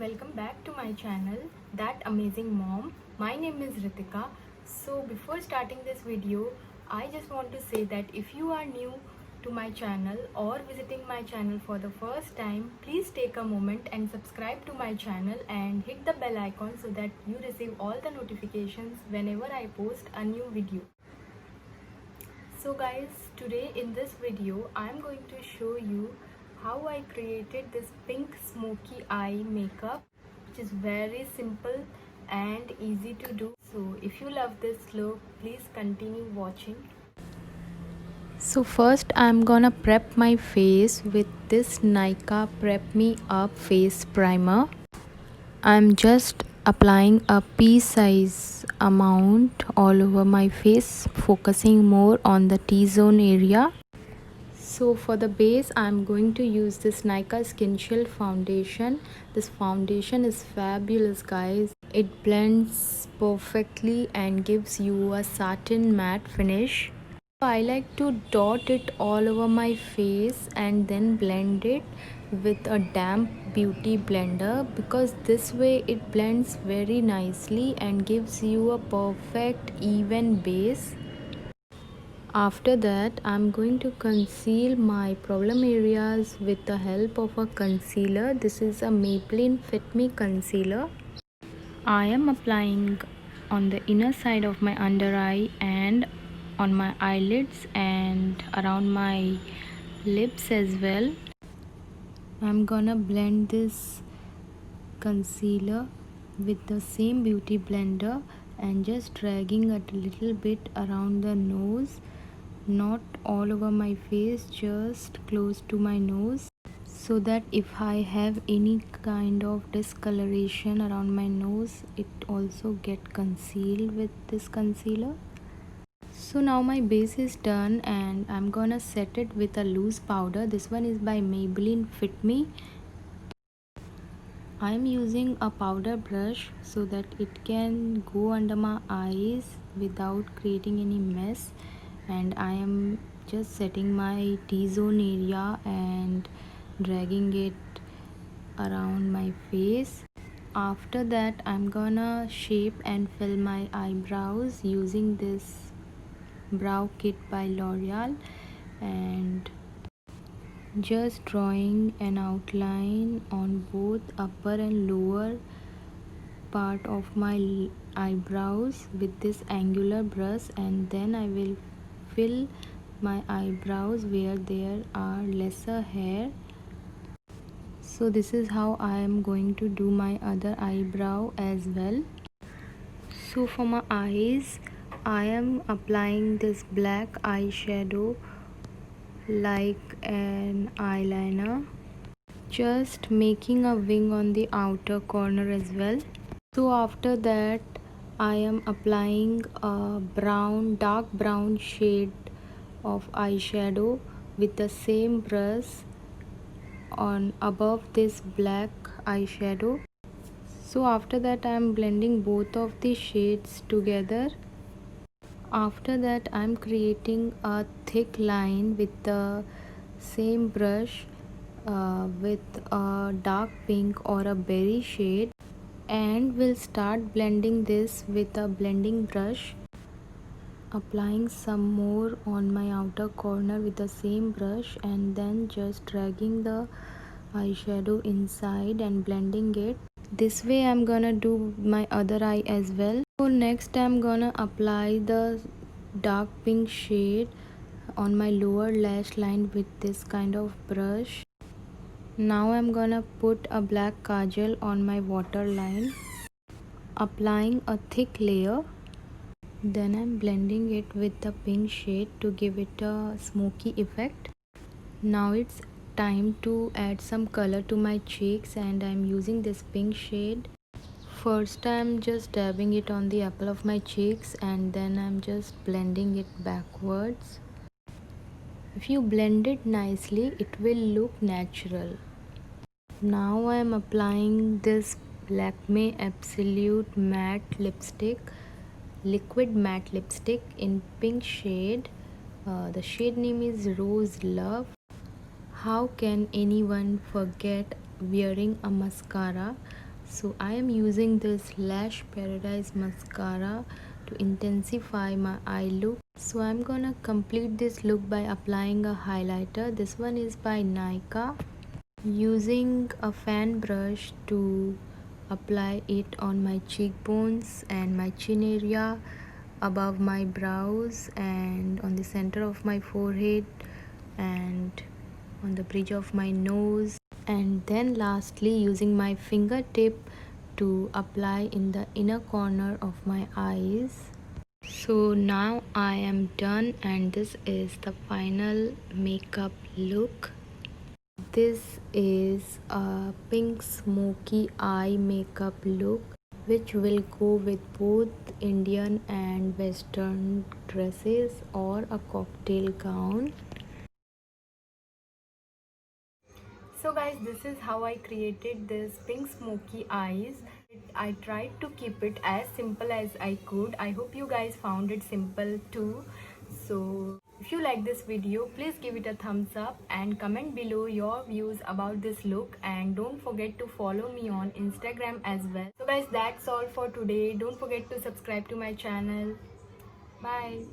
welcome back to my channel That Amazing Mom. My name is Ritika. So before starting this video, I just want to say that if you are new to my channel or visiting my channel for the first time, please take a moment and subscribe to my channel and hit the bell icon so that you receive all the notifications whenever I post a new video. So guys, today in this video I'm going to show you how I created this pink smoky eye makeup, which is very simple and easy to do. So if you love this look, please continue watching. So first I'm gonna prep my face with this Nykaa Prep Me Up face primer. I'm just applying a pea-size amount all over my face, focusing more on the T-zone area. So for the base, I'm going to use this Nykaa Skin Shield foundation. This foundation is fabulous, guys. It blends perfectly and gives you a satin matte finish. I like to dot it all over my face and then blend it with a damp beauty blender, because this way it blends very nicely and gives you a perfect even base. After that, I'm going to conceal my problem areas with the help of a concealer. This is a Maybelline Fit Me concealer. I am applying on the inner side of my under eye and on my eyelids and around my lips as well. I'm gonna blend this concealer with the same beauty blender and just dragging it a little bit around the nose, not all over my face, just close to my nose, so that if I have any kind of discoloration around my nose, it also get concealed with this concealer. So now my base is done and I'm gonna set it with a loose powder. This one is by Maybelline Fit Me. I'm using a powder brush so that it can go under my eyes without creating any mess, and I am just setting my T-zone area and dragging it around my face. After that, I'm gonna shape and fill my eyebrows using this brow kit by L'Oreal, and just drawing an outline on both upper and lower part of my eyebrows with this angular brush, and then I will fill my eyebrows where there are lesser hair. So this is how I am going to do my other eyebrow as well. So for my eyes, I am applying this black eyeshadow like an eyeliner, just making a wing on the outer corner as well. So after that, I am applying a dark brown shade of eyeshadow with the same brush on above this black eyeshadow. So after that, I am blending both of the shades together. After that, I am creating a thick line with the same brush with a dark pink or a berry shade, and we'll start blending this with a blending brush, applying some more on my outer corner with the same brush, and then just dragging the eyeshadow inside and blending it. This way I'm gonna do my other eye as well. So next I'm gonna apply the dark pink shade on my lower lash line with this kind of brush. Now I'm gonna put a black kajal on my waterline, applying a thick layer. Then I'm blending it with the pink shade to give it a smoky effect. Now it's time to add some color to my cheeks, and I'm using this pink shade. First I'm just dabbing it on the apple of my cheeks, and then I'm just blending it backwards. If you blend it nicely, it will look natural. Now I am applying this Lakme Absolute Matte Lipstick, liquid matte lipstick in pink shade. The shade name is Rose Love. How can anyone forget wearing a mascara So I am using this Lash Paradise mascara to intensify my eye look. So I'm gonna complete this look by applying a highlighter. This one is by Nykaa. Using a fan brush to apply it on my cheekbones and my chin area, above my brows, and on the center of my forehead, and on the bridge of my nose, and then lastly using my fingertip to apply in the inner corner of my eyes. So now I am done, and this is the final makeup look. This is a pink smoky eye makeup look which will go with both Indian and Western dresses or a cocktail gown. So guys, this is how I created this pink smoky eyes. I tried to keep it as simple as I could. I hope you guys found it simple too. So if you like this video, please give it a thumbs up and comment below your views about this look, and don't forget to follow me on Instagram as well. So guys, that's all for today. Don't forget to subscribe to my channel. Bye.